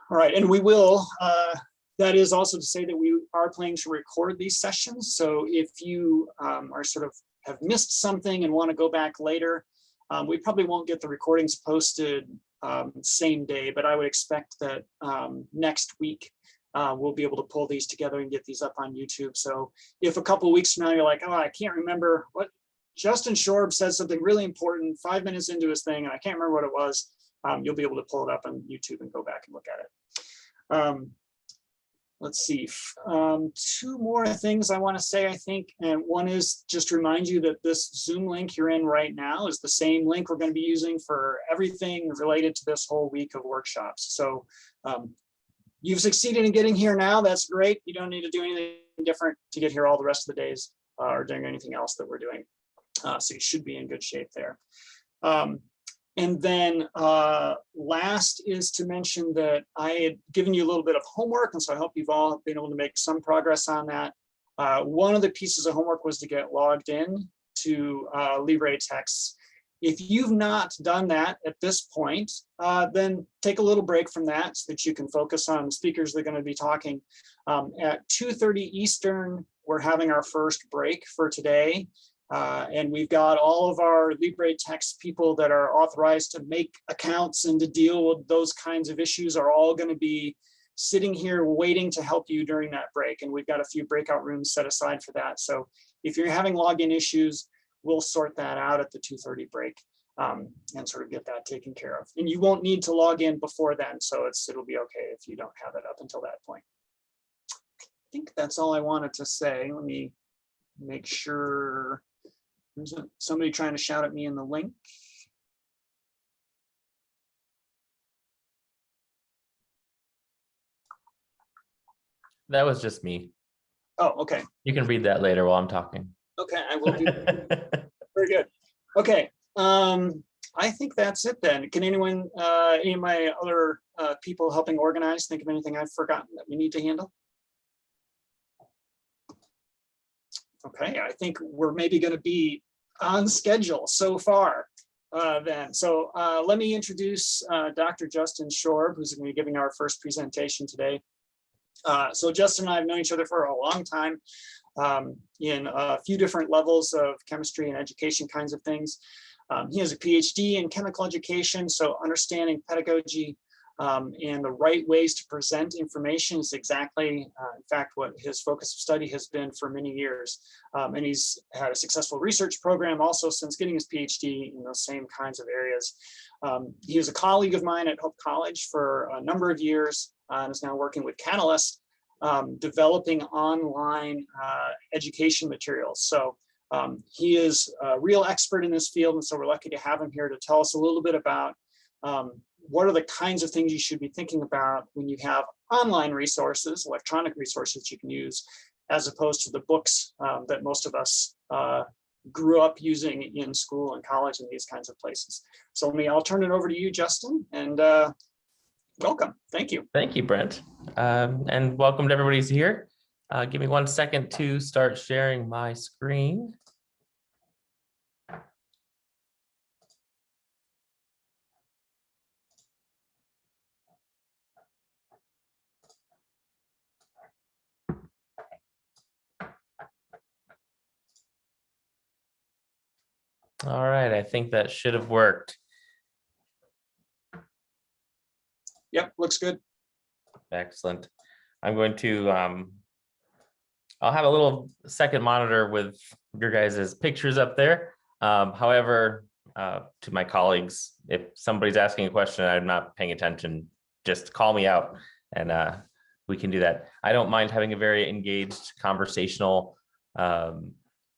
All right, and we will, that is also to say that we are planning to record these sessions. So if you are sort of have missed something and want to go back later, we probably won't get the recordings posted same day, but I would expect that next week we'll be able to pull these together and get these up on YouTube. So if a couple of weeks from now you're like, oh, I can't remember what Justin Shorb said something really important 5 minutes into his thing and I can't remember what it was, you'll be able to pull it up on YouTube and go back and look at it. Let's see, two more things I want to say, I think, and one is just to remind you that this Zoom link you're in right now is the same link we're going to be using for everything related to this whole week of workshops. So you've succeeded in getting here now, that's great. You don't need to do anything different to get here all the rest of the days or doing anything else that we're doing. So you should be in good shape there. And then last is to mention that I had given you a little bit of homework, and so I hope you've all been able to make some progress on that. One of the pieces of homework was to get logged in to LibreText. If you've not done that at this point, then take a little break from that so that you can focus on the speakers that are going to be talking. At 2:30 Eastern, we're having our first break for today. And we've got all of our LibreText people that are authorized to make accounts and to deal with those kinds of issues are all going to be sitting here waiting to help you during that break. And we've got a few breakout rooms set aside for that. So if you're having login issues, we'll sort that out at the 2:30 break and sort of get that taken care of. And you won't need to log in before then. So it'll be okay if you don't have it up until that point. I think that's all I wanted to say. Let me make sure. There's somebody trying to shout at me in the link. That was just me. Oh, okay. You can read that later while I'm talking. Okay, I will do that. Very good. Okay, I think that's it then. Can anyone, any of my other people helping organize, think of anything I've forgotten that we need to handle? Okay, I think we're maybe going to be on schedule so far then. So let me introduce Dr. Justin Shorb, who's going to be giving our first presentation today. So Justin and I have known each other for a long time in a few different levels of chemistry and education kinds of things. He has a PhD in chemical education, so understanding pedagogy and the right ways to present information is exactly, in fact, what his focus of study has been for many years. And he's had a successful research program also since getting his PhD in those same kinds of areas. He was a colleague of mine at Hope College for a number of years and is now working with Catalyst, developing online education materials. So he is a real expert in this field, and so we're lucky to have him here to tell us a little bit about what are the kinds of things you should be thinking about when you have online resources, electronic resources you can use, as opposed to the books that most of us grew up using in school and college and these kinds of places. So I'll turn it over to you, Justin, and welcome. Thank you. Thank you, Brent. And welcome to everybody who's here. Give me 1 second to start sharing my screen. All right, I think that should have worked. Yep, looks good. Excellent. I'm going to, I'll have a little second monitor with your guys' pictures up there. However, to my colleagues, if somebody's asking a question and I'm not paying attention, just call me out and we can do that. I don't mind having a very engaged conversational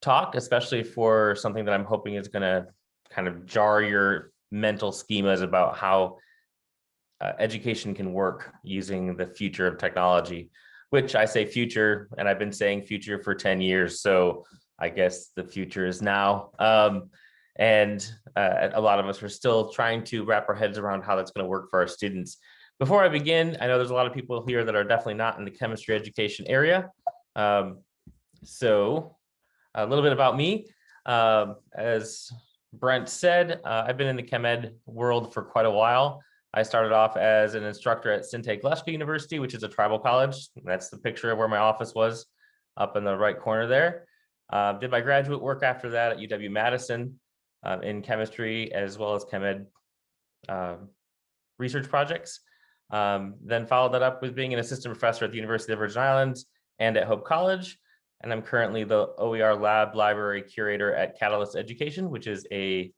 talk, especially for something that I'm hoping is going to kind of jar your mental schemas about how education can work using the future of technology, which I say future, and I've been saying future for 10 years. So I guess the future is now. And a lot of us are still trying to wrap our heads around how that's going to work for our students. Before I begin, I know there's a lot of people here that are definitely not in the chemistry education area. So a little bit about me. As Brent said, I've been in the chem ed world for quite a while. I started off as an instructor at Sinte University, which is a tribal college. That's the picture of where my office was up in the right corner there. Did my graduate work after that at UW-Madison in chemistry, as well as chem ed research projects. Then followed that up with being an assistant professor at the University of Virgin Islands and at Hope College. And I'm currently the OER lab library curator at Catalyst Education, which is a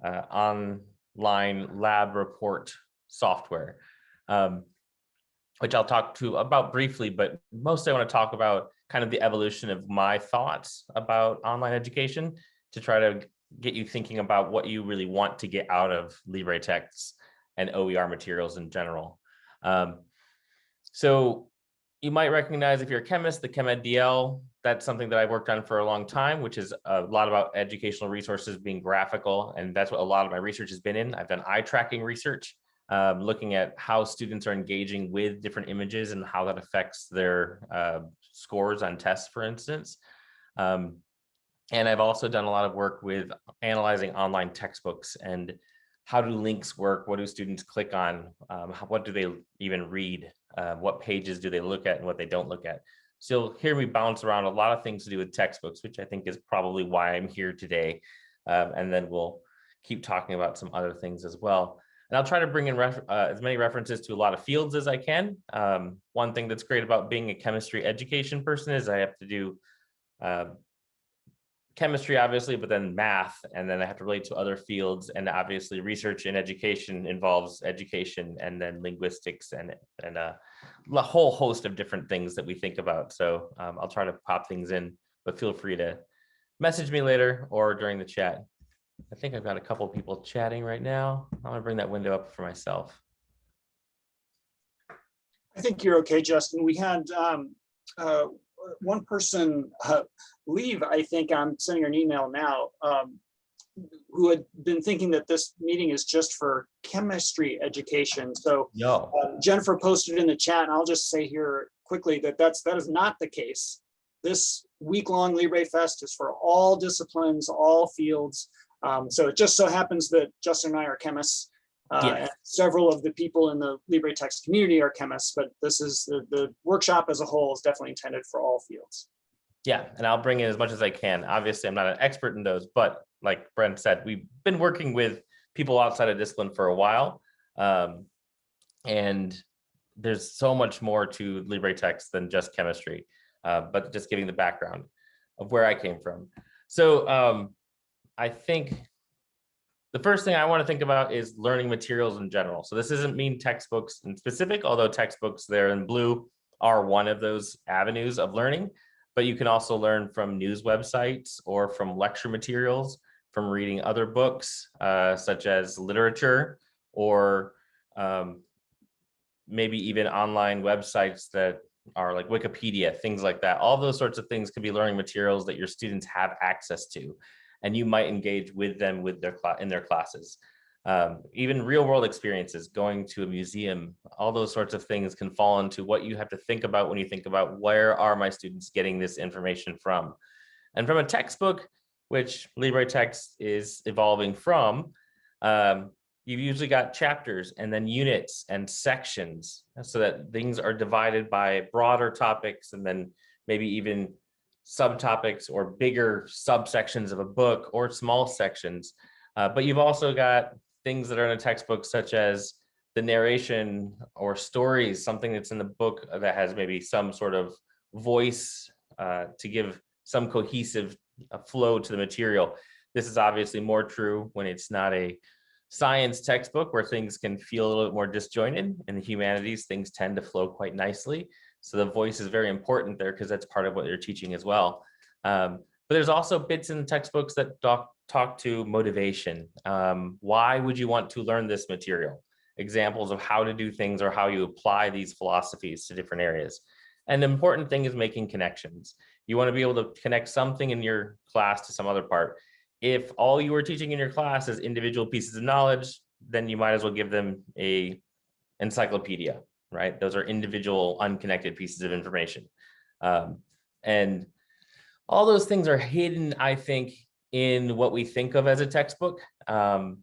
online lab report software, which I'll talk to about briefly, but mostly I want to talk about kind of the evolution of my thoughts about online education to try to get you thinking about what you really want to get out of LibreText and OER materials in general. So you might recognize, if you're a chemist, the Chem Ed DL. That's something that I worked on for a long time, which is a lot about educational resources being graphical. And that's what a lot of my research has been in. I've done eye tracking research, looking at how students are engaging with different images and how that affects their scores on tests, for instance. And I've also done a lot of work with analyzing online textbooks and how do links work? What do students click on? What do they even read? What pages do they look at and what they don't look at? So you'll hear me bounce around a lot of things to do with textbooks, which I think is probably why I'm here today. And then we'll keep talking about some other things as well. And I'll try to bring in as many references to a lot of fields as I can. One thing that's great about being a chemistry education person is I have to do chemistry, obviously, but then math, and then I have to relate to other fields. And obviously research in education involves education and then linguistics and a whole host of different things that we think about. So I'll try to pop things in, but feel free to message me later or during the chat. I think I've got a couple of people chatting right now. I'm gonna bring that window up for myself. I think you're okay, Justin. We had one person leave, I think I'm sending her an email now, who had been thinking that this meeting is just for chemistry education. So Jennifer posted in the chat, and I'll just say here quickly that that is not the case. This week-long LibreFest is for all disciplines, all fields. So it just so happens that Justin and I are chemists. And several of the people in the LibreText community are chemists, but this is the workshop as a whole is definitely intended for all fields. Yeah, and I'll bring in as much as I can. Obviously, I'm not an expert in those, but like Brent said, we've been working with people outside of discipline for a while. And there's so much more to LibreText than just chemistry, but just giving the background of where I came from. So I think the first thing I want to think about is learning materials in general. So this doesn't mean textbooks in specific, although textbooks there in blue are one of those avenues of learning, but you can also learn from news websites or from lecture materials, from reading other books, such as literature, or maybe even online websites that are like Wikipedia, things like that. All those sorts of things can be learning materials that your students have access to, and you might engage with them in their classes. Even real world experiences, going to a museum, all those sorts of things can fall into what you have to think about when you think about where are my students getting this information from. And from a textbook, which LibreText is evolving from, you've usually got chapters and then units and sections so that things are divided by broader topics and then maybe even subtopics or bigger subsections of a book or small sections. But you've also got things that are in a textbook, such as the narration or stories, something that's in the book that has maybe some sort of voice to give some cohesive flow to the material. This is obviously more true when it's not a science textbook, where things can feel a little bit more disjointed. In the humanities, things tend to flow quite nicely. So the voice is very important there because that's part of what they're teaching as well. But there's also bits in the textbooks that talk to motivation. Why would you want to learn this material? Examples of how to do things or how you apply these philosophies to different areas. And the important thing is making connections. You want to be able to connect something in your class to some other part. If all you are teaching in your class is individual pieces of knowledge, then you might as well give them a encyclopedia, right? Those are individual unconnected pieces of information. And all those things are hidden, I think, in what we think of as a textbook. And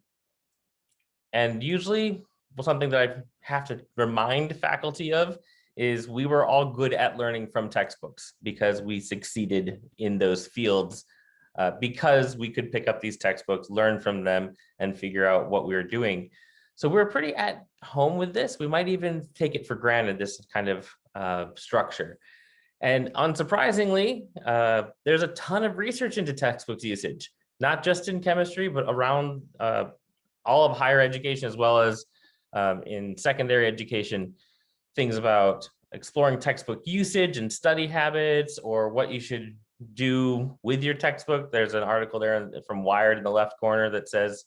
usually something that I have to remind faculty of is we were all good at learning from textbooks because we succeeded in those fields because we could pick up these textbooks, learn from them, and figure out what we were doing. So we're pretty at home with this. We might even take it for granted, this kind of structure. And unsurprisingly, there's a ton of research into textbooks usage, not just in chemistry, but around all of higher education, as well as in secondary education, things about exploring textbook usage and study habits, or what you should do with your textbook. There's an article there from Wired in the left corner that says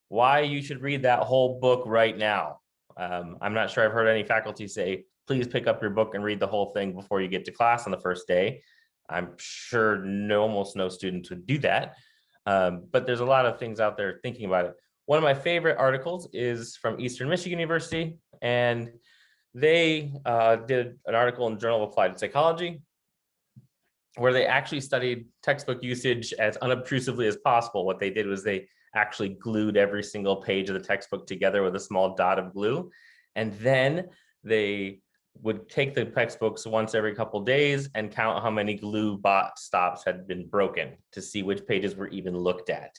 why you should read that whole book right now. I'm not sure I've heard any faculty say, please pick up your book and read the whole thing before you get to class on the first day. I'm sure almost no students would do that. But there's a lot of things out there thinking about it. One of my favorite articles is from Eastern Michigan University, and they did an article in the Journal of Applied Psychology where they actually studied textbook usage as unobtrusively as possible. What they did was they actually glued every single page of the textbook together with a small dot of glue. And then they would take the textbooks once every couple of days and count how many glue stops had been broken to see which pages were even looked at.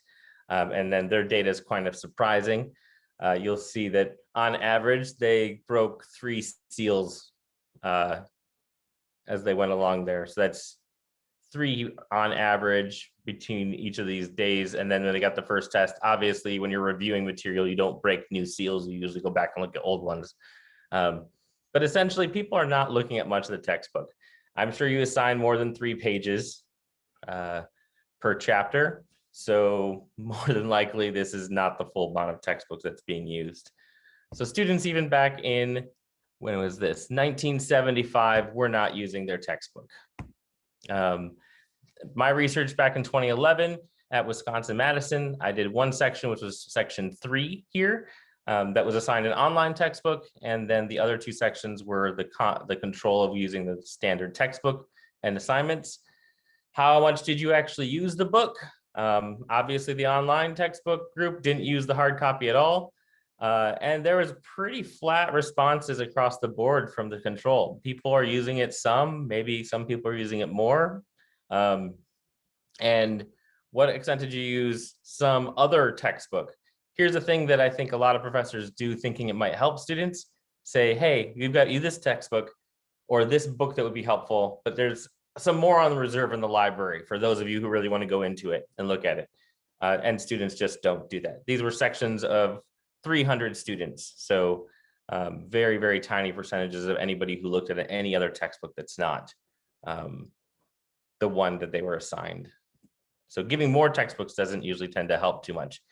And then their data is kind of surprising. You'll see that on average, they broke 3 seals as they went along there. So that's 3 on average between each of these days. And then when they got the first test, obviously, when you're reviewing material, you don't break new seals. You usually go back and look at old ones. But essentially, people are not looking at much of the textbook. I'm sure you assign more than 3 pages per chapter. So more than likely, this is not the full amount of textbooks that's being used. So students, even back in, when was this? 1975, were not using their textbook. My research back in 2011 at Wisconsin-Madison, I did one section, which was section 3 here, that was assigned an online textbook. And then the other 2 sections were the control of using the standard textbook and assignments. How much did you actually use the book? Obviously, the online textbook group didn't use the hard copy at all. And there was pretty flat responses across the board from the control. People are using it some, maybe some people are using it more. And what extent did you use some other textbook? Here's the thing that I think a lot of professors do, thinking it might help students, say, hey, you've got this textbook or this book that would be helpful, but there's some more on the reserve in the library for those of you who really want to go into it and look at it. And students just don't do that. These were sections of 300 students. So very, very tiny percentages of anybody who looked at any other textbook that's not the one that they were assigned. So giving more textbooks doesn't usually tend to help too much.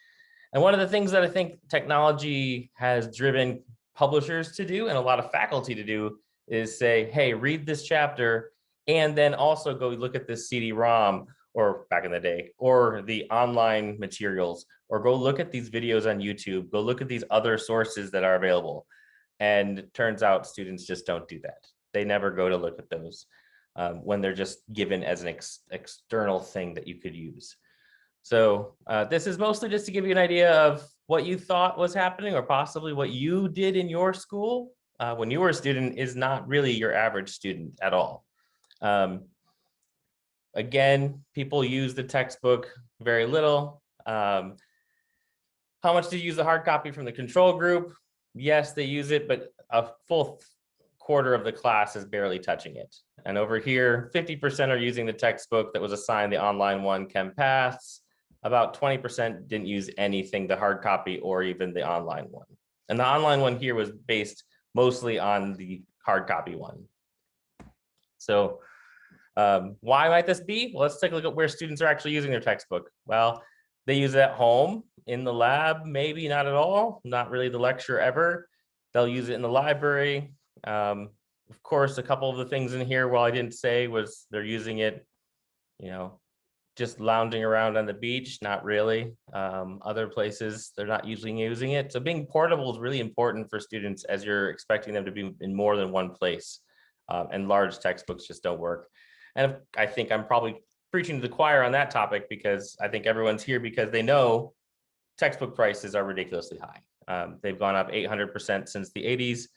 And one of the things that I think technology has driven publishers to do and a lot of faculty to do is say, hey, read this chapter and then also go look at this CD-ROM, or back in the day, or the online materials, or go look at these videos on YouTube, go look at these other sources that are available. And it turns out students just don't do that. They never go to look at those when they're just given as an external thing that you could use. So this is mostly just to give you an idea of what you thought was happening, or possibly what you did in your school when you were a student is not really your average student at all. Again, people use the textbook very little. How much do you use the hard copy from the control group? Yes, they use it, but a full quarter of the class is barely touching it. And over here, 50% are using the textbook that was assigned the online one, Chem Paths. About 20% didn't use anything, the hard copy or even the online one. And the online one here was based mostly on the hard copy one. So why might this be? Well, let's take a look at where students are actually using their textbook. Well, they use it at home, in the lab, maybe not at all, not really the lecture ever. They'll use it in the library. Of course, a couple of the things in here, well, I didn't say was they're using it, just lounging around on the beach, not really. Other places, they're not usually using it. So being portable is really important for students as you're expecting them to be in more than one place. And large textbooks just don't work. And I think I'm probably preaching to the choir on that topic, because I think everyone's here because they know textbook prices are ridiculously high. They've gone up 800% since the 80s.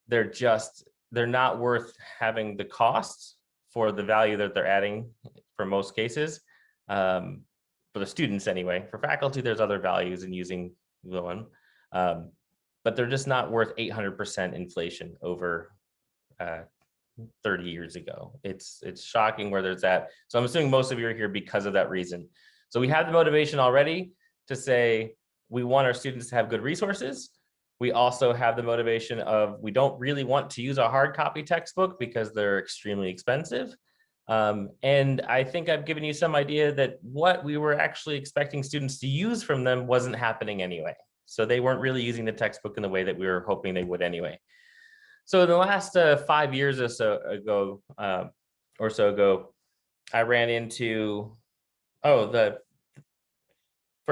They're not worth having the costs for the value that they're adding for most cases, for the students anyway. For faculty, there's other values in using the one, but they're just not worth 800% inflation over 30 years ago. It's shocking where there's that. So I'm assuming most of you are here because of that reason. So we have the motivation already to say we want our students to have good resources. We also have the motivation of we don't really want to use a hard copy textbook because they're extremely expensive. And I think I've given you some idea that what we were actually expecting students to use from them wasn't happening anyway. So they weren't really using the textbook in the way that we were hoping they would anyway. So in the last 5 years or so ago, I ran into, for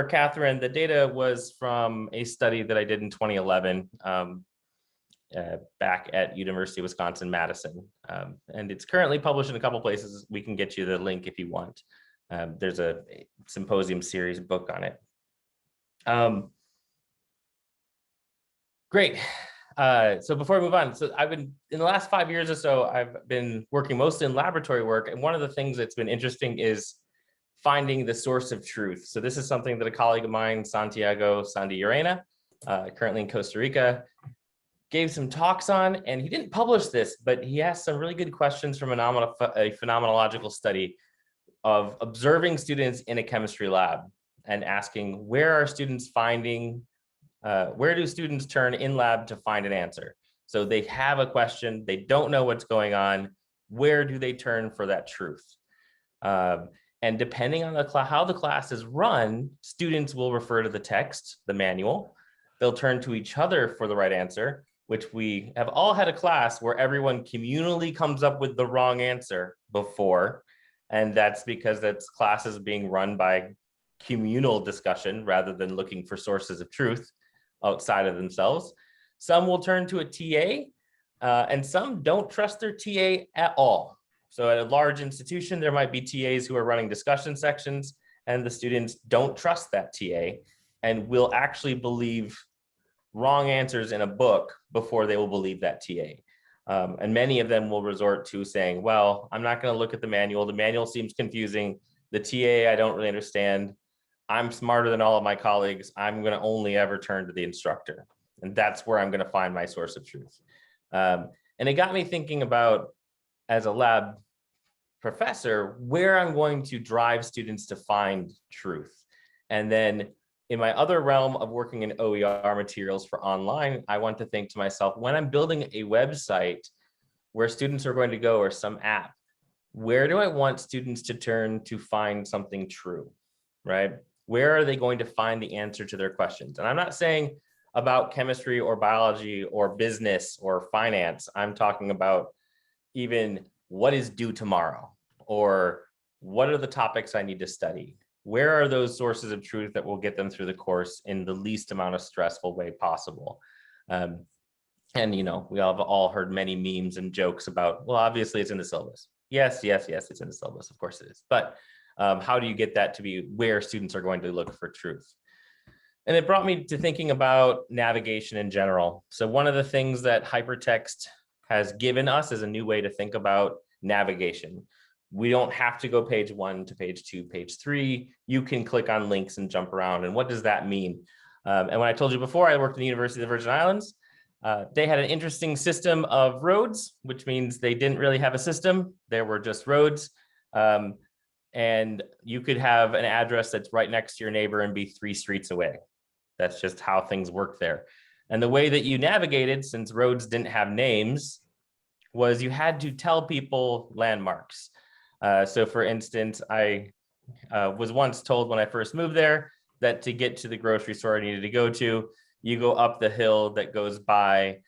Catherine, the data was from a study that I did in 2011 back at University of Wisconsin-Madison. And it's currently published in a couple places. We can get you the link if you want. There's a symposium series book on it. Great. So before I move on, so I've been, in the last 5 years or so, I've been working mostly in laboratory work. And one of the things that's been interesting is finding the source of truth. So this is something that a colleague of mine, Santiago Sandiarena, currently in Costa Rica, gave some talks on, and he didn't publish this, but he asked some really good questions from a phenomenological study of observing students in a chemistry lab and asking, where are students finding, where do students turn in lab to find an answer? So they have a question, they don't know what's going on, where do they turn for that truth? And depending on how the class is run, students will refer to the text, the manual. They'll turn to each other for the right answer, which we have all had a class where everyone communally comes up with the wrong answer before. And that's because that's classes being run by communal discussion rather than looking for sources of truth outside of themselves. Some will turn to a TA, and some don't trust their TA at all. So at a large institution, there might be TAs who are running discussion sections, and the students don't trust that TA and will actually believe wrong answers in a book before they will believe that TA. And many of them will resort to saying, well, I'm not going to look at the manual. The manual seems confusing. The TA, I don't really understand. I'm smarter than all of my colleagues. I'm going to only ever turn to the instructor. And that's where I'm going to find my source of truth. And it got me thinking about, as a lab professor, where I'm going to drive students to find truth. And then in my other realm of working in OER materials for online, I want to think to myself, when I'm building a website where students are going to go, or some app, where do I want students to turn to find something true, right? Where are they going to find the answer to their questions? And I'm not saying about chemistry or biology or business or finance. I'm talking about even what is due tomorrow, or what are the topics I need to study? Where are those sources of truth that will get them through the course in the least amount of stressful way possible? And, you know, we have all heard many memes and jokes about, well, obviously it's in the syllabus. Yes, it's in the syllabus. Of course it is. But how do you get that to be where students are going to look for truth? And it brought me to thinking about navigation in general. So one of the things that hypertext has given us is a new way to think about navigation. We don't have to go page 1 to page 2, page 3. You can click on links and jump around. And what does that mean? And when I told you before, I worked in the University of the Virgin Islands. They had an interesting system of roads, which means they didn't really have a system. There were just roads. And you could have an address that's right next to your neighbor and be 3 streets away. That's just how things work there. And the way that you navigated, since roads didn't have names, was you had to tell people landmarks. So for instance, I was once told when I first moved there that to get to the grocery store I needed to go to, you go up the hill that goes by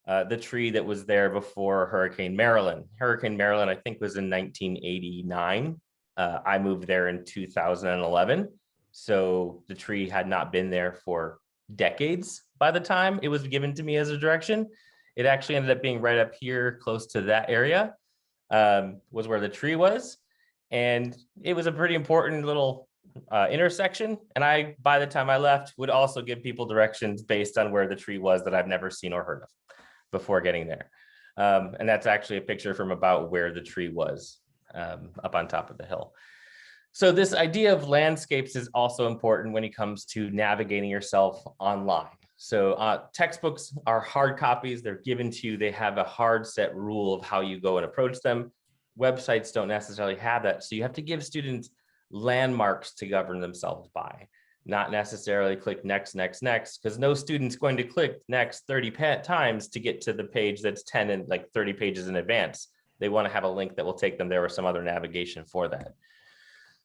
the tree that was there before Hurricane Marilyn. Hurricane Marilyn, I think, was in 1989. I moved there in 2011. So the tree had not been there for decades by the time it was given to me as a direction. It actually ended up being right up here close to that area, was where the tree was. And it was a pretty important little intersection. And I, by the time I left, would also give people directions based on where the tree was that I've never seen or heard of before getting there. And that's actually a picture from about where the tree was, up on top of the hill. So this idea of landscapes is also important when it comes to navigating yourself online. So textbooks are hard copies. They're given to you. They have a hard set rule of how you go and approach them. Websites don't necessarily have that. So you have to give students landmarks to govern themselves by, not necessarily click next, next, next, because no student's going to click next 30 times to get to the page that's 10 and like 30 pages in advance. They want to have a link that will take them there or some other navigation for that.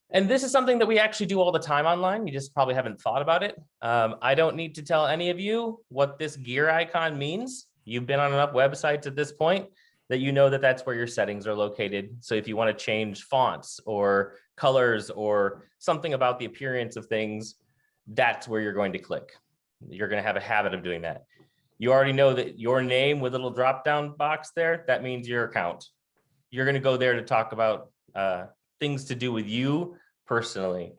And this is something that we actually do all the time online. You just probably haven't thought about it. I don't need to tell any of you what this gear icon means. You've been on enough websites at this point that you know that that's where your settings are located. So if you want to change fonts or colors or something about the appearance of things, that's where you're going to click. You're going to have a habit of doing that. You already know that your name with a little drop-down box there, that means your account. You're going to go there to talk about things to do with you personally.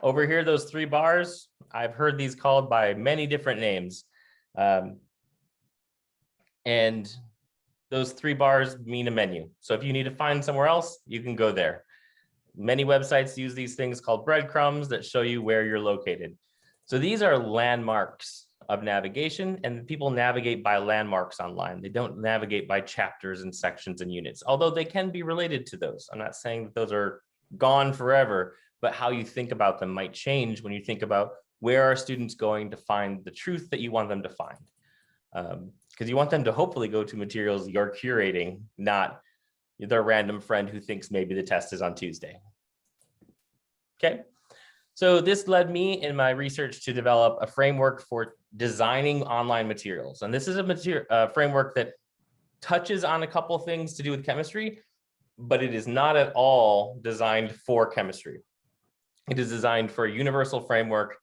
Over here, those 3 bars, I've heard these called by many different names. And those 3 bars mean a menu. So if you need to find somewhere else, you can go there. Many websites use these things called breadcrumbs that show you where you're located. So these are landmarks of navigation, and people navigate by landmarks online. They don't navigate by chapters and sections and units, although they can be related to those. I'm not saying that those are gone forever, but how you think about them might change when you think about where are students going to find the truth that you want them to find. Because you want them to hopefully go to materials you're curating, not their random friend who thinks maybe the test is on Tuesday. Okay. So this led me in my research to develop a framework for designing online materials. And this is a framework that touches on a couple of things to do with chemistry, but it is not at all designed for chemistry. It is designed for a universal framework.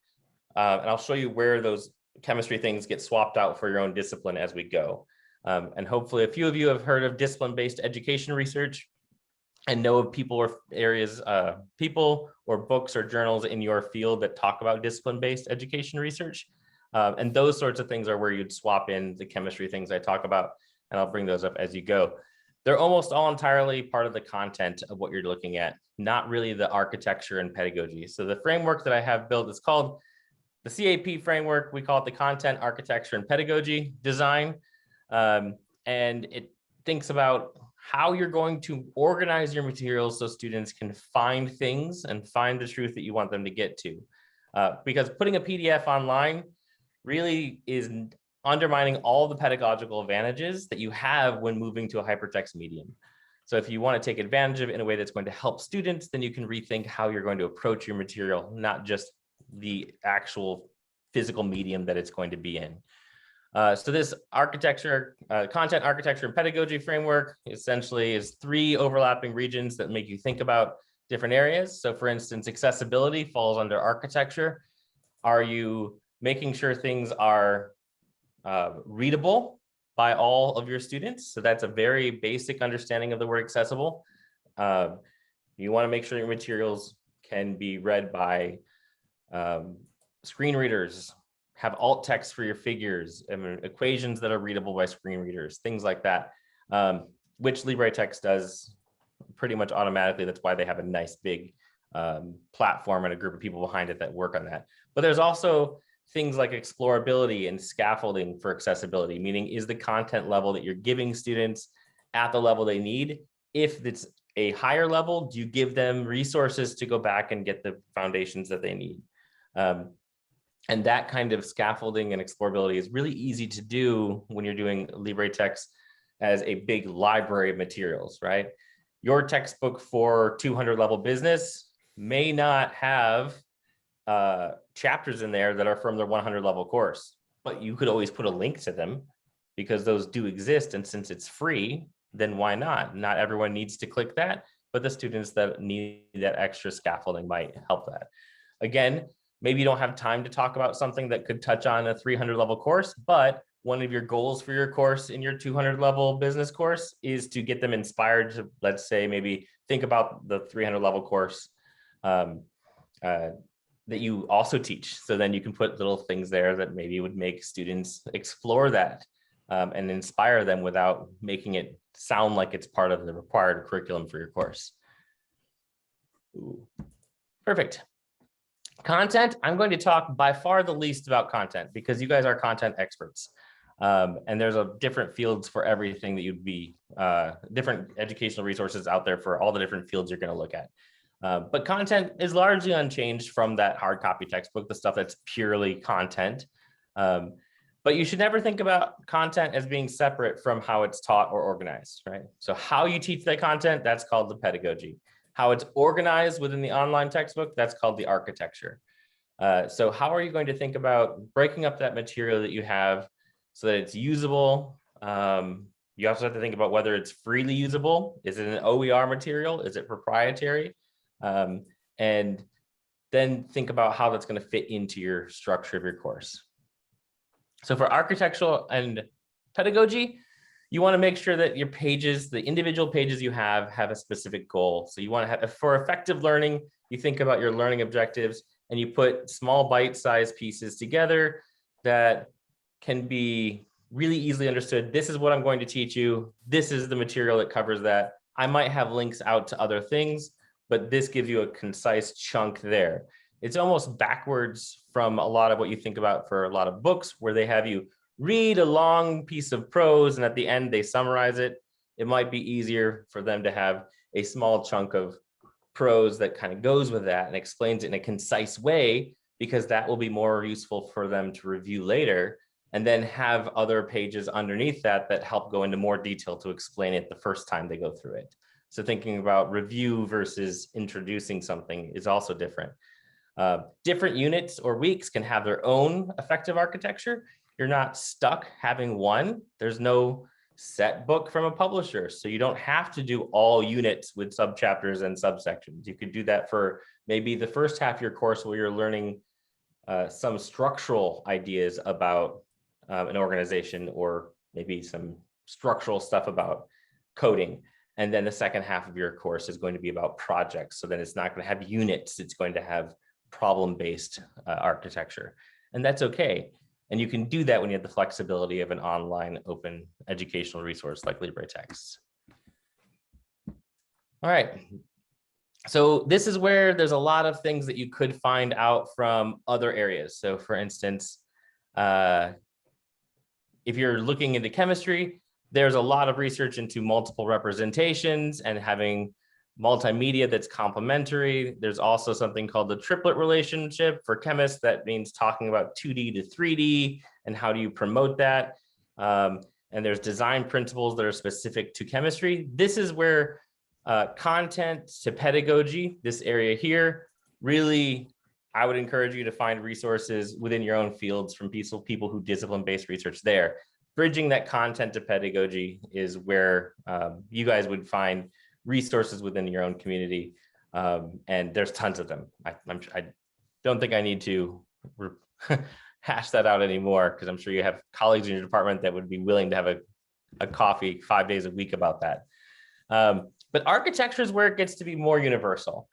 And I'll show you where those chemistry things get swapped out for your own discipline as we go. And hopefully a few of you have heard of discipline-based education research and know of people or areas, people or books or journals in your field that talk about discipline-based education research. And those sorts of things are where you'd swap in the chemistry things I talk about, and I'll bring those up as you go. They're almost all entirely part of the content of what you're looking at, not really the architecture and pedagogy. So the framework that I have built is called the CAP framework. We call it the content, architecture, and pedagogy design. And it thinks about how you're going to organize your materials so students can find things and find the truth that you want them to get to. Because putting a PDF online really is undermining all the pedagogical advantages that you have when moving to a hypertext medium. So if you want to take advantage of it in a way that's going to help students, then you can rethink how you're going to approach your material, not just the actual physical medium that it's going to be in. So this architecture, content, architecture, and pedagogy framework essentially is 3 overlapping regions that make you think about different areas. So for instance, accessibility falls under architecture. Are you making sure things are readable by all of your students? So that's a very basic understanding of the word accessible. You want to make sure your materials can be read by screen readers, have alt text for your figures, equations that are readable by screen readers, things like that, which LibreText does pretty much automatically. That's why they have a nice big platform and a group of people behind it that work on that. But there's also things like explorability and scaffolding for accessibility, meaning is the content level that you're giving students at the level they need? If it's a higher level, do you give them resources to go back and get the foundations that they need? And that kind of scaffolding and explorability is really easy to do when you're doing LibreText as a big library of materials, right? Your textbook for 200 level business may not have chapters in there that are from their 100 level course, but you could always put a link to them because those do exist. And since it's free, then why not? Not everyone needs to click that, but the students that need that extra scaffolding might help that. Again, maybe you don't have time to talk about something that could touch on a 300 level course, but one of your goals for your course in your 200 level business course is to get them inspired to, let's say, maybe think about the 300 level course that you also teach. So then you can put little things there that maybe would make students explore that and inspire them without making it sound like it's part of the required curriculum for your course. Ooh. Perfect. Content, I'm going to talk by far the least about content because you guys are content experts. And there's different fields for everything that you'd be, different educational resources out there for all the different fields you're going to look at. But content is largely unchanged from that hard copy textbook, the stuff that's purely content. But you should never think about content as being separate from how it's taught or organized, right? So how you teach that content, that's called the pedagogy. How it's organized within the online textbook, that's called the architecture. So how are you going to think about breaking up that material that you have so that it's usable? You also have to think about whether it's freely usable. Is it an OER material? Is it proprietary? And then think about how that's going to fit into your structure of your course. So for architectural and pedagogy, you want to make sure that your pages, the individual pages you have a specific goal. So you want to have, for effective learning, you think about your learning objectives and you put small bite-sized pieces together that can be really easily understood. This is what I'm going to teach you. This is the material that covers that. I might have links out to other things, but this gives you a concise chunk there. It's almost backwards from a lot of what you think about for a lot of books where they have you read a long piece of prose and at the end they summarize it. It might be easier for them to have a small chunk of prose that kind of goes with that and explains it in a concise way, because that will be more useful for them to review later, and then have other pages underneath that that help go into more detail to explain it the first time they go through it. So thinking about review versus introducing something is also different. Different units or weeks can have their own effective architecture. You're not stuck having one. There's no set book from a publisher. So you don't have to do all units with subchapters and subsections. You could do that for maybe the first half of your course where you're learning some structural ideas about an organization, or maybe some structural stuff about coding. And then the second half of your course is going to be about projects. So then it's not going to have units. It's going to have problem-based architecture. And that's okay. And you can do that when you have the flexibility of an online open educational resource like LibreText. All right. So this is where there's a lot of things that you could find out from other areas. So for instance, if you're looking into chemistry, there's a lot of research into multiple representations and having multimedia that's complementary. There's also something called the triplet relationship for chemists. That means talking about 2D to 3D and how do you promote that. And there's design principles that are specific to chemistry. This is where content to pedagogy, this area here, really, I would encourage you to find resources within your own fields from people who discipline-based research there. Bridging that content to pedagogy is where you guys would find resources within your own community. And there's tons of them. I don't think I need to hash that out anymore, because I'm sure you have colleagues in your department that would be willing to have a coffee 5 days a week about that. But architecture is where it gets to be more universal.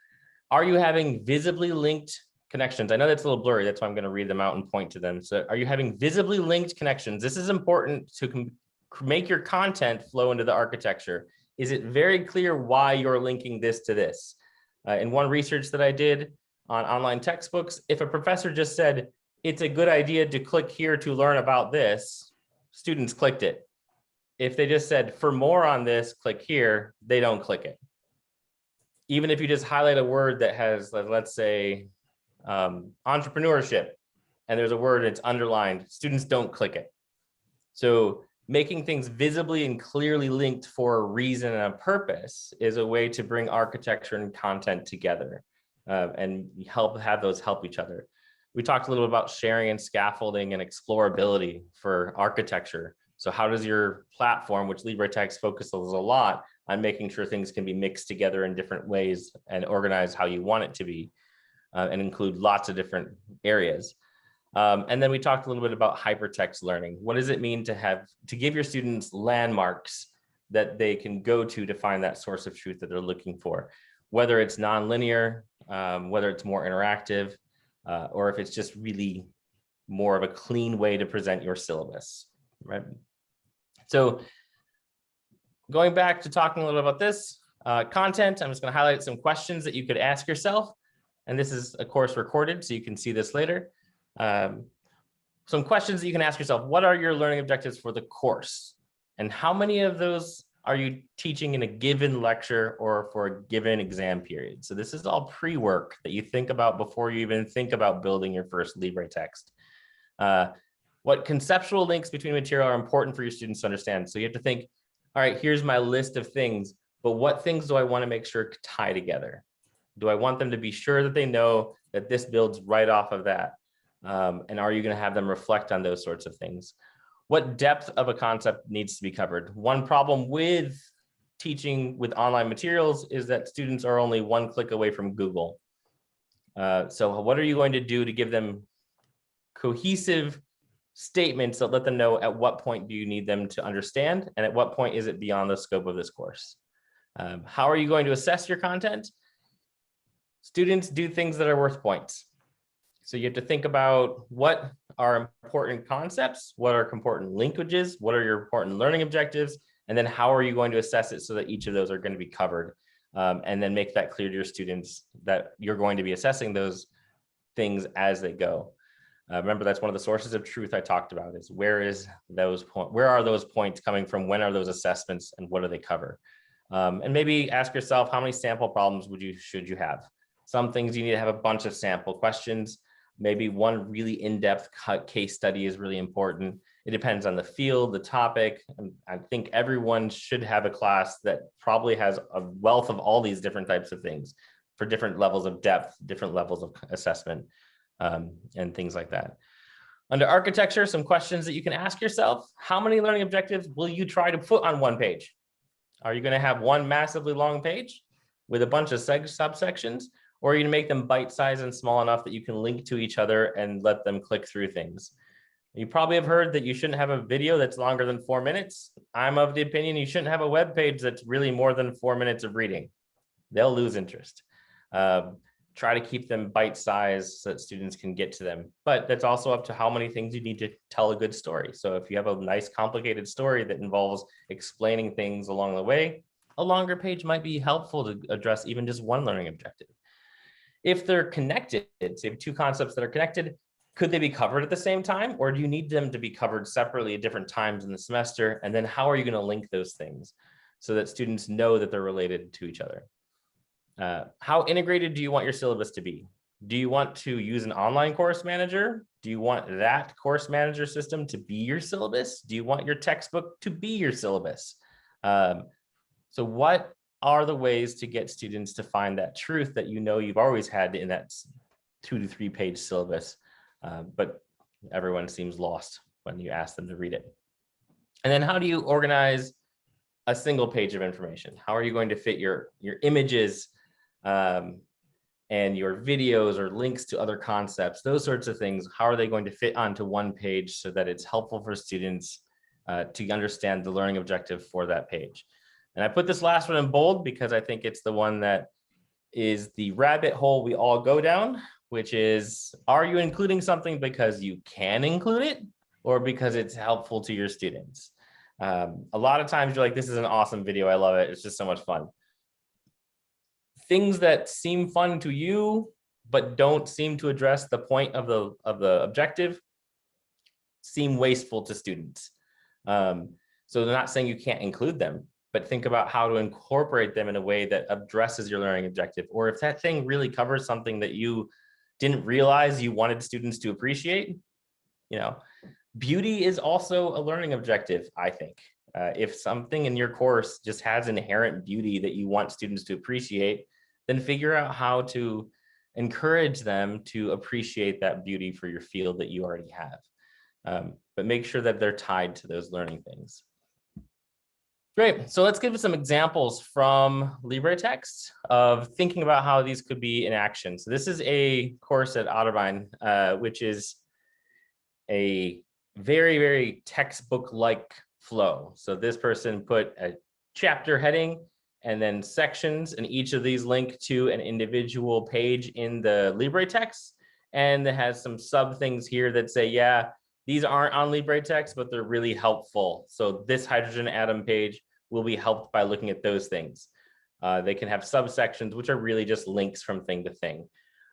Are you having visibly linked connections? I know that's a little blurry. That's why I'm going to read them out and point to them. So are you having visibly linked connections? This is important to make your content flow into the architecture. Is it very clear why you're linking this to this? In one research that I did on online textbooks, if a professor just said, it's a good idea to click here to learn about this, students clicked it. If they just said, for more on this, click here, they don't click it. Even if you just highlight a word that has, let's say, entrepreneurship, and there's a word that's underlined, students don't click it. So making things visibly and clearly linked for a reason and a purpose is a way to bring architecture and content together and have those help each other. We talked a little about sharing and scaffolding and explorability for architecture. So how does your platform, which LibreText focuses a lot on making sure things can be mixed together in different ways and organized how you want it to be, and include lots of different areas. And then we talked a little bit about hypertext learning. What does it mean to give your students landmarks that they can go to find that source of truth that they're looking for? Whether it's nonlinear, whether it's more interactive, or if it's just really more of a clean way to present your syllabus, right? So going back to talking a little about this content, I'm just going to highlight some questions that you could ask yourself. And this is, of course, recorded, so you can see this later. Some questions that you can ask yourself: what are your learning objectives for the course? And how many of those are you teaching in a given lecture or for a given exam period? So this is all pre-work that you think about before you even think about building your first LibreText. What conceptual links between material are important for your students to understand? So you have to think, all right, here's my list of things, but what things do I want to make sure tie together? Do I want them to be sure that they know that this builds right off of that? And are you going to have them reflect on those sorts of things? What depth of a concept needs to be covered? One problem with teaching with online materials is that students are only one click away from Google. So what are you going to do to give them cohesive statements that let them know at what point do you need them to understand, and at what point is it beyond the scope of this course? How are you going to assess your content? Students do things that are worth points. So you have to think about what are important concepts, what are important linkages, what are your important learning objectives, and then how are you going to assess it so that each of those are going to be covered, and then make that clear to your students that you're going to be assessing those things as they go. Remember, that's one of the sources of truth I talked about, is where are those points coming from? When are those assessments, and what do they cover? And maybe ask yourself, how many sample problems should you have? Some things you need to have a bunch of sample questions. Maybe one really in-depth case study is really important. It depends on the field, the topic. And I think everyone should have a class that probably has a wealth of all these different types of things for different levels of depth, different levels of assessment, and things like that. Under architecture, some questions that you can ask yourself: how many learning objectives will you try to put on one page? Are you going to have one massively long page with a bunch of subsections? Or are you going to make them bite-sized and small enough that you can link to each other and let them click through things? You probably have heard that you shouldn't have a video that's longer than 4 minutes. I'm of the opinion you shouldn't have a web page that's really more than 4 minutes of reading. They'll lose interest. Try to keep them bite-sized so that students can get to them. But that's also up to how many things you need to tell a good story. So if you have a nice, complicated story that involves explaining things along the way, a longer page might be helpful to address even just one learning objective. If they're connected, say two concepts that are connected, could they be covered at the same time? Or do you need them to be covered separately at different times in the semester? And then how are you going to link those things so that students know that they're related to each other? How integrated do you want your syllabus to be? Do you want to use an online course manager? Do you want that course manager system to be your syllabus? Do you want your textbook to be your syllabus? So what are the ways to get students to find that truth that you know you've always had in that 2 to 3 page syllabus, but everyone seems lost when you ask them to read it? And then how do you organize a single page of information? How are you going to fit your images and your videos or links to other concepts, those sorts of things? How are they going to fit onto one page so that it's helpful for students to understand the learning objective for that page? And I put this last one in bold because I think it's the one that is the rabbit hole we all go down, which is, are you including something because you can include it or because it's helpful to your students? A lot of times you're like, this is an awesome video, I love it, it's just so much fun. Things that seem fun to you but don't seem to address the point of the objective seem wasteful to students. So they're not saying you can't include them, but think about how to incorporate them in a way that addresses your learning objective. Or if that thing really covers something that you didn't realize you wanted students to appreciate, beauty is also a learning objective, I think. If something in your course just has inherent beauty that you want students to appreciate, then figure out how to encourage them to appreciate that beauty for your field that you already have. But make sure that they're tied to those learning things. Great, so let's give some examples from LibreText of thinking about how these could be in action. So this is a course at Otterbein, which is a very, very textbook-like flow. So this person put a chapter heading and then sections, and each of these link to an individual page in the LibreText. And it has some sub things here that say, yeah, these aren't on LibreText, but they're really helpful. So this hydrogen atom page will be helped by looking at those things. They can have subsections, which are really just links from thing to thing.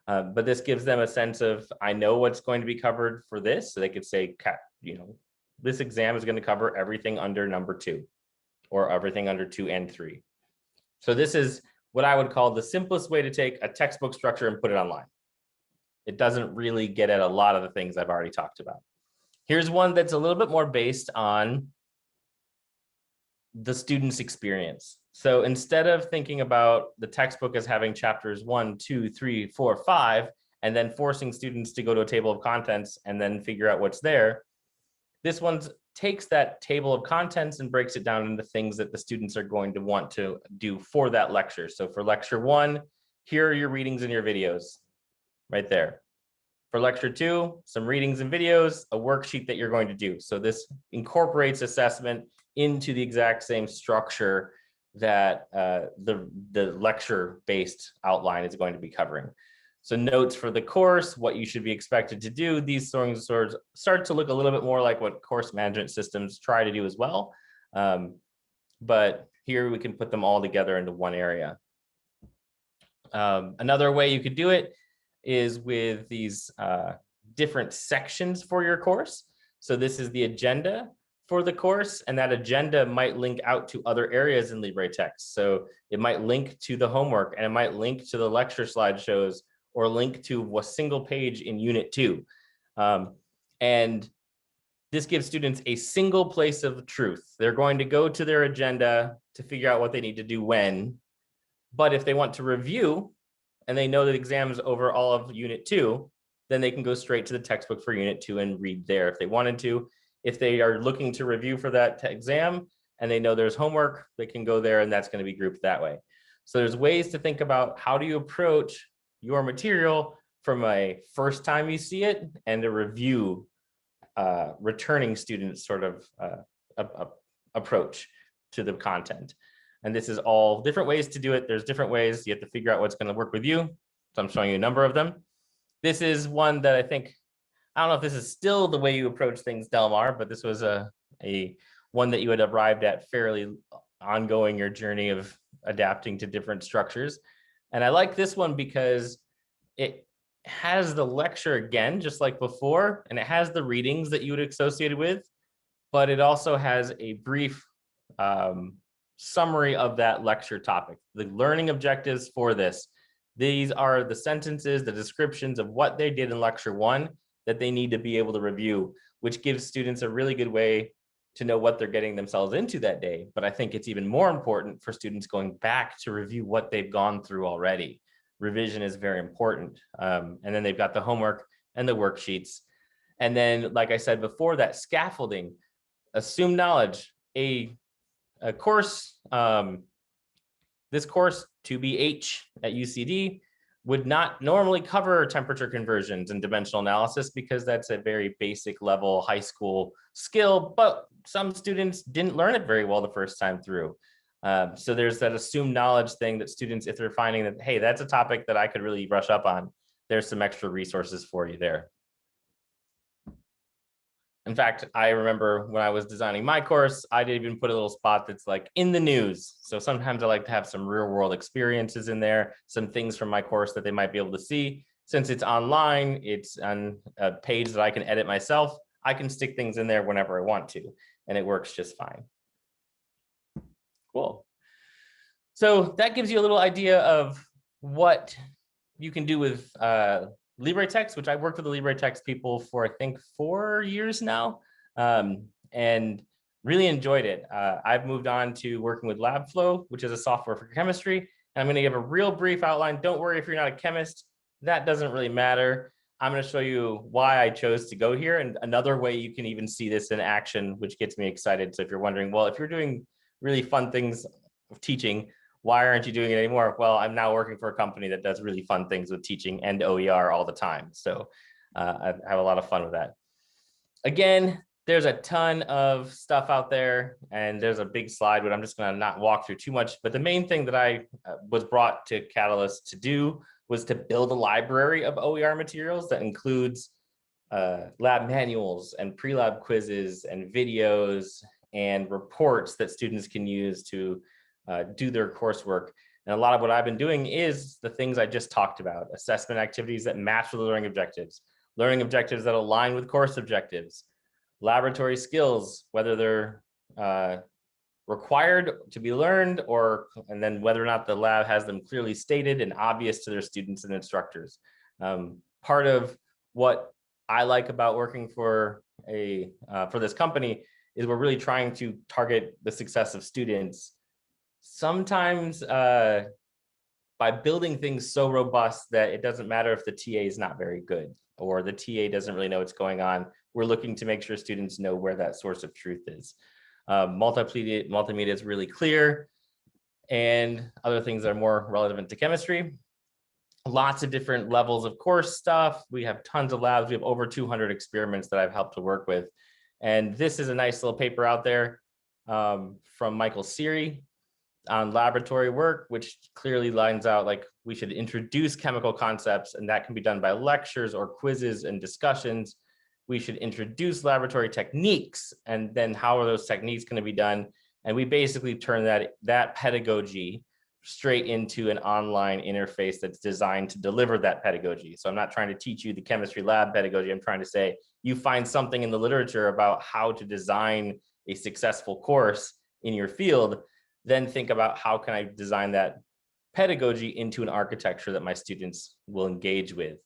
But this gives them a sense of, I know what's going to be covered for this. So they could say, this exam is going to cover everything under number 2 or everything under 2 and 3. So this is what I would call the simplest way to take a textbook structure and put it online. It doesn't really get at a lot of the things I've already talked about. Here's one that's a little bit more based on the student's experience. So instead of thinking about the textbook as having chapters 1, 2, 3, 4, 5, and then forcing students to go to a table of contents and then figure out what's there, this one takes that table of contents and breaks it down into things that the students are going to want to do for that lecture. So for lecture 1, here are your readings and your videos right there. For lecture 2, some readings and videos, a worksheet that you're going to do. So this incorporates assessment into the exact same structure that the lecture-based outline is going to be covering. So notes for the course, what you should be expected to do. These things sort of start to look a little bit more like what course management systems try to do as well. But here we can put them all together into one area. Another way you could do it is with these different sections for your course. So this is the agenda for the course, and that agenda might link out to other areas in LibreText. So it might link to the homework, and it might link to the lecture slideshows, or link to a single page in Unit 2. And this gives students a single place of truth. They're going to go to their agenda to figure out what they need to do when. But if they want to review, and they know that exam is over all of Unit 2, then they can go straight to the textbook for Unit 2 and read there if they wanted to. If they are looking to review for that exam and they know there's homework, they can go there, and that's going to be grouped that way. So there's ways to think about how do you approach your material from a first time you see it and a review returning students sort of approach to the content. And this is all different ways to do it. There's different ways. You have to figure out what's going to work with you. So I'm showing you a number of them. This is one that I think, I don't know if this is still the way you approach things, Delmar, but this was a one that you had arrived at fairly ongoing your journey of adapting to different structures. And I like this one because it has the lecture again, just like before, and it has the readings that you would associate it with, but it also has a brief summary of that lecture topic. The learning objectives for this. These are the sentences, the descriptions of what they did in lecture 1 that they need to be able to review, which gives students a really good way to know what they're getting themselves into that day. But I think it's even more important for students going back to review what they've gone through already. Revision is very important. And then they've got the homework and the worksheets. And then, like I said before, that scaffolding, assumed knowledge, a course, this course 2BH at UCD would not normally cover temperature conversions and dimensional analysis because that's a very basic level high school skill, but some students didn't learn it very well the first time through. So there's that assumed knowledge thing that students, if they're finding that, hey, that's a topic that I could really brush up on, there's some extra resources for you there. In fact, I remember when I was designing my course, I did even put a little spot that's like in the news. So sometimes I like to have some real world experiences in there, some things from my course that they might be able to see. Since it's online, it's on a page that I can edit myself. I can stick things in there whenever I want to, and it works just fine. Cool. So that gives you a little idea of what you can do with LibreText, which I've worked with the LibreText people for, I think, 4 years now, and really enjoyed it. I've moved on to working with LabFlow, which is a software for chemistry. And I'm going to give a real brief outline. Don't worry if you're not a chemist. That doesn't really matter. I'm going to show you why I chose to go here. And another way you can even see this in action, which gets me excited. So if you're wondering, well, if you're doing really fun things of teaching, why aren't you doing it anymore? Well, I'm now working for a company that does really fun things with teaching and OER all the time. So I have a lot of fun with that. Again, there's a ton of stuff out there, and there's a big slide, but I'm just going to not walk through too much. But the main thing that I was brought to Catalyst to do was to build a library of OER materials that includes lab manuals and pre-lab quizzes and videos and reports that students can use to do their coursework. And a lot of what I've been doing is the things I just talked about: assessment activities that match with learning objectives that align with course objectives, laboratory skills, whether they're required to be learned, and then whether or not the lab has them clearly stated and obvious to their students and instructors. Part of what I like about working for this company is we're really trying to target the success of students. Sometimes by building things so robust that it doesn't matter if the TA is not very good or the TA doesn't really know what's going on. We're looking to make sure students know where that source of truth is. Multimedia is really clear, and other things that are more relevant to chemistry. Lots of different levels of course stuff. We have tons of labs. We have over 200 experiments that I've helped to work with. And this is a nice little paper out there from Michael Seary on laboratory work, which clearly lines out like we should introduce chemical concepts, and that can be done by lectures or quizzes and discussions. We should introduce laboratory techniques, and then how are those techniques going to be done? And we basically turn that pedagogy straight into an online interface that's designed to deliver that pedagogy. So I'm not trying to teach you the chemistry lab pedagogy. I'm trying to say, you find something in the literature about how to design a successful course in your field, then think about how can I design that pedagogy into an architecture that my students will engage with.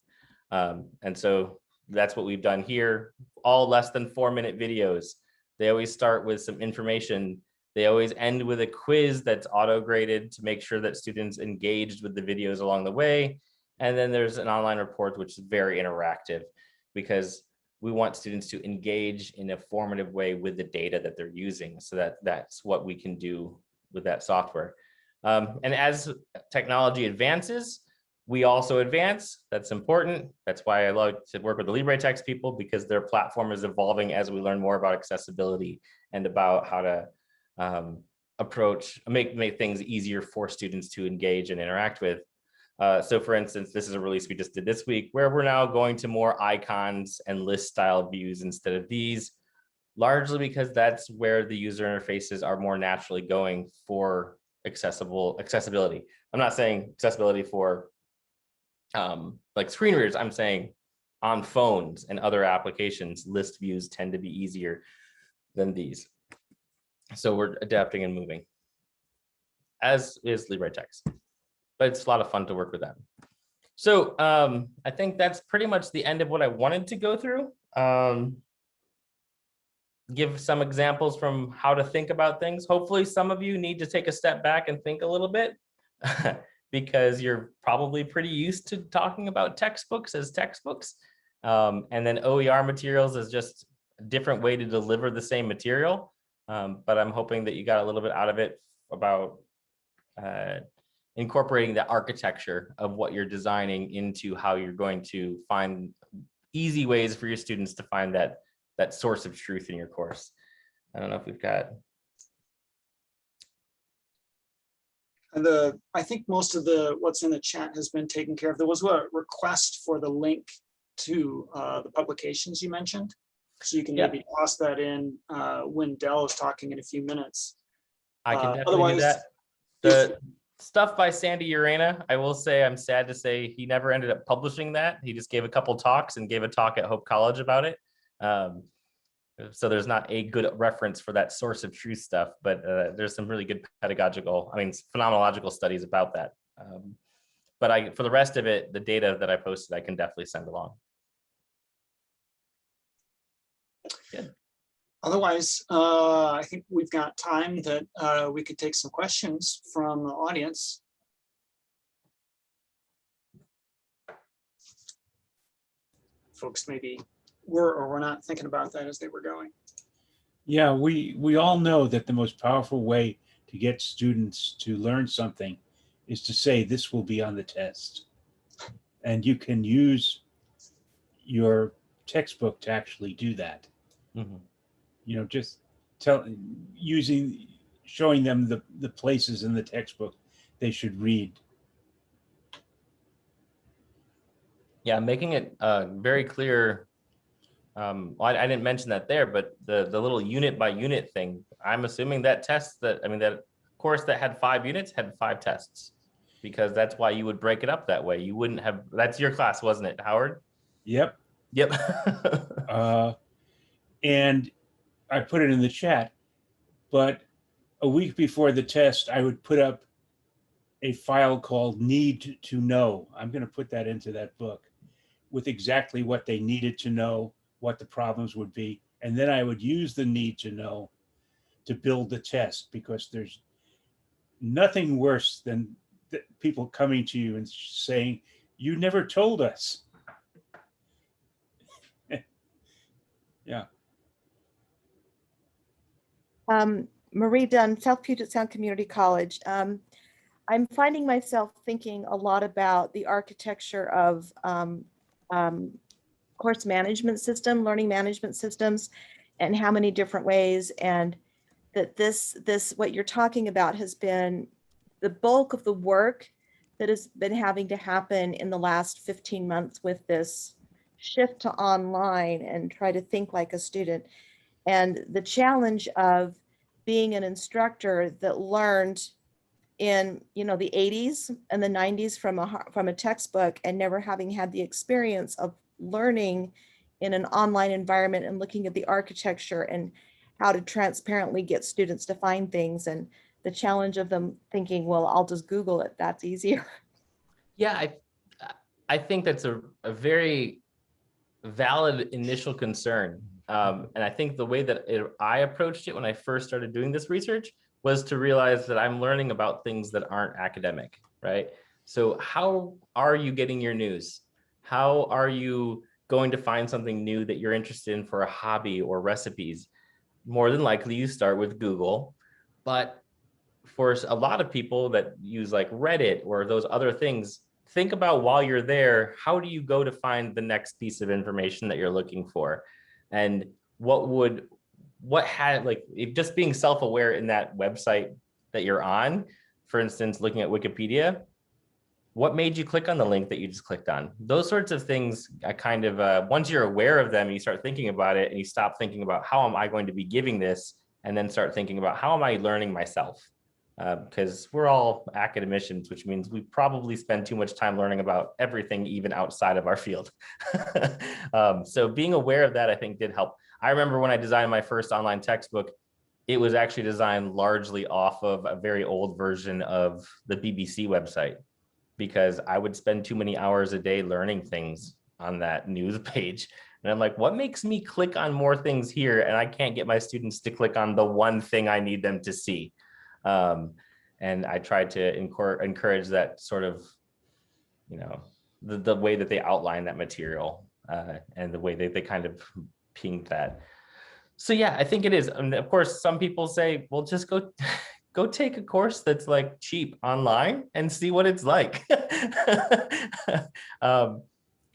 And so that's what we've done here. All less than 4-minute videos. They always start with some information. They always end with a quiz that's auto-graded to make sure that students engaged with the videos along the way. And then there's an online report, which is very interactive, because we want students to engage in a formative way with the data that they're using. So that's what we can do with that software. And as technology advances, we also advance. That's important. That's why I love to work with the LibreText people, because their platform is evolving as we learn more about accessibility and about how to make things easier for students to engage and interact with. So for instance, this is a release we just did this week, where we're now going to more icons and list style views instead of these, largely because that's where the user interfaces are more naturally going for accessibility. I'm not saying accessibility for like screen readers. I'm saying on phones and other applications, list views tend to be easier than these. So we're adapting and moving, as is LibreText, but it's a lot of fun to work with them. So I think that's pretty much the end of what I wanted to go through. Give some examples from how to think about things. Hopefully some of you need to take a step back and think a little bit because you're probably pretty used to talking about textbooks as textbooks. And then OER materials is just a different way to deliver the same material. But I'm hoping that you got a little bit out of it about incorporating the architecture of what you're designing into how you're going to find easy ways for your students to find that source of truth in your course. I don't know if we've got. I think most of what's in the chat has been taken care of. There was a request for the link to the publications you mentioned. So you can maybe toss that in when Dell is talking in a few minutes. I can definitely do that. The stuff by Sandy Urena, I will say, I'm sad to say he never ended up publishing that. He just gave a couple talks and gave a talk at Hope College about it. So there's not a good reference for that source of truth stuff, but there's some really good phenomenological studies about that. But for the rest of it, the data that I posted, I can definitely send along. Good. Otherwise, I think we've got time that we could take some questions from the audience. Folks maybe were or were not thinking about that as they were going. Yeah, we all know that the most powerful way to get students to learn something is to say this will be on the test. And you can use your textbook to actually do that. Mm-hmm. just showing them the places in the textbook they should read. Yeah, making it very clear. Well, I didn't mention that there, but the little unit by unit thing, I'm assuming that that course that had 5 units had 5 tests, because that's why you would break it up that way. You wouldn't have, that's your class, wasn't it, Howard? Yep. Yep. And I put it in the chat, but a week before the test, I would put up a file called Need to Know. I'm going to put that into that book with exactly what they needed to know, what the problems would be. And then I would use the need to know to build the test, because there's nothing worse than people coming to you and saying, you never told us. Yeah. Marie Dunn, South Puget Sound Community College. I'm finding myself thinking a lot about the architecture of course management system, learning management systems, and how many different ways, and that this what you're talking about has been the bulk of the work that has been having to happen in the last 15 months with this shift to online and try to think like a student. And the challenge of being an instructor that learned in the 80s and the 90s from a textbook, and never having had the experience of learning in an online environment and looking at the architecture and how to transparently get students to find things, and the challenge of them thinking, well, I'll just Google it, that's easier. Yeah, I think that's a very valid initial concern. And I think the way that I approached it when I first started doing this research was to realize that I'm learning about things that aren't academic, right? So how are you getting your news? How are you going to find something new that you're interested in for a hobby or recipes? More than likely you start with Google, but for a lot of people that use like Reddit or those other things, think about while you're there, how do you go to find the next piece of information that you're looking for? And just being self-aware in that website that you're on, for instance, looking at Wikipedia, what made you click on the link that you just clicked on? Those sorts of things, I kind of, once you're aware of them, you start thinking about it, and you stop thinking about how am I going to be giving this, and then start thinking about how am I learning myself? Because we're all academicians, which means we probably spend too much time learning about everything, even outside of our field. So being aware of that, I think, did help. I remember when I designed my first online textbook, it was actually designed largely off of a very old version of the BBC website, because I would spend too many hours a day learning things on that news page. And I'm like, what makes me click on more things here? And I can't get my students to click on the one thing I need them to see. And I tried to encourage that sort of, the way that they outline that material and the way that they kind of pinged that. So yeah, I think it is. And of course, some people say, well, just go take a course that's like cheap online and see what it's like.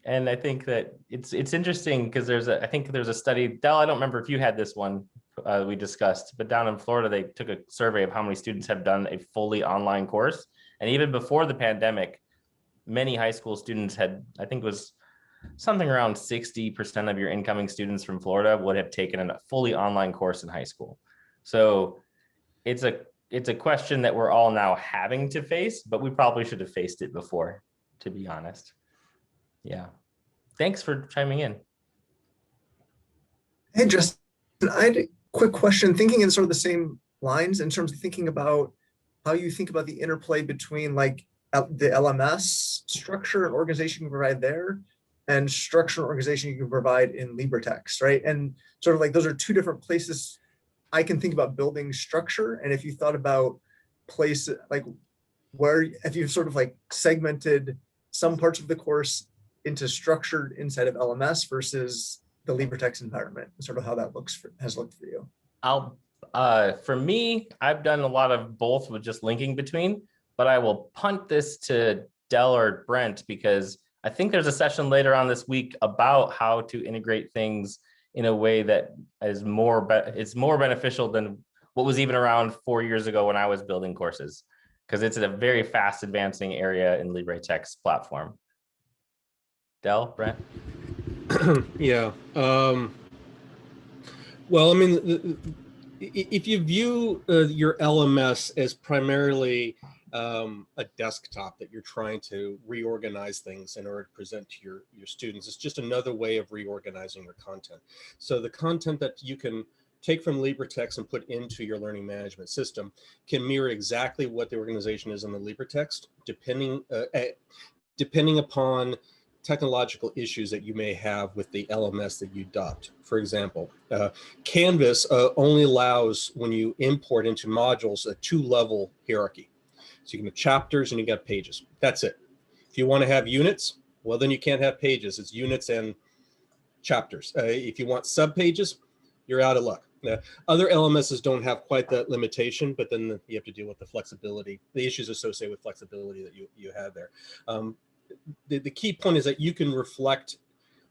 And I think that it's interesting because I think there's a study, Del, I don't remember if you had this one we discussed, but down in Florida, they took a survey of how many students have done a fully online course. And even before the pandemic, many high school students had, I think it was something around 60% of your incoming students from Florida would have taken a fully online course in high school. So it's a question that we're all now having to face, but we probably should have faced it before, to be honest. Yeah. Thanks for chiming in. Hey, Justin, I had a quick question, thinking in sort of the same lines in terms of thinking about how you think about the interplay between like the LMS structure and organization you provide there and structure and organization you can provide in LibreText, right? And sort of like those are two different places I can think about building structure. And if you thought about places like where, if you've sort of like segmented some parts of the course into structured inside of LMS versus the LibreText environment, sort of how that has looked for you. For me, I've done a lot of both with just linking between, but I will punt this to Del or Brent because I think there's a session later on this week about how to integrate things in a way that is it's more beneficial than what was even around 4 years ago when I was building courses, because it's a very fast advancing area in LibreText platform. Del, Brent? Yeah. Well, I mean, if you view your LMS as primarily a desktop that you're trying to reorganize things in order to present to your students, it's just another way of reorganizing your content. So the content that you can take from LibreText and put into your learning management system can mirror exactly what the organization is in the LibreText, depending upon technological issues that you may have with the LMS that you adopt. For example, Canvas only allows, when you import into modules, a 2-level hierarchy. So you can have chapters and you got pages. That's it. If you want to have units, well, then you can't have pages. It's units and chapters. If you want subpages, you're out of luck. Other LMSs don't have quite that limitation, but then you have to deal with the flexibility, the issues associated with flexibility that you have there. The key point is that you can reflect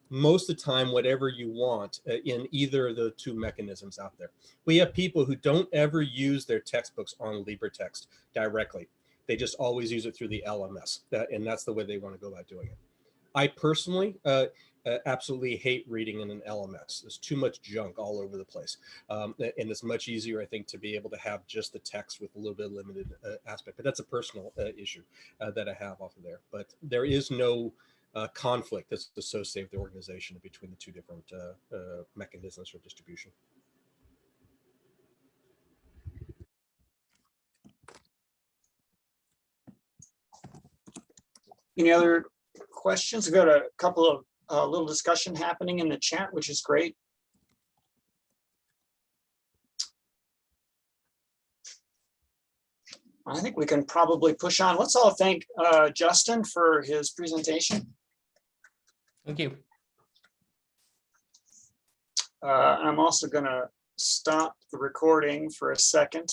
most of the time whatever you want in either of the 2 mechanisms out there. We have people who don't ever use their textbooks on LibreText directly. They just always use it through the LMS, and that's the way they want to go about doing it. I personally absolutely hate reading in an LMS. There's too much junk all over the place. And it's much easier, I think, to be able to have just the text with a little bit of limited aspect. But that's a personal issue that I have off of there. But there is no conflict that's associated with the organization between the 2 different mechanisms for distribution. Any other questions? We've got a couple of little discussion happening in the chat, which is great. I think we can probably push on. Let's all thank Justin for his presentation. Thank you. I'm also going to stop the recording for a second.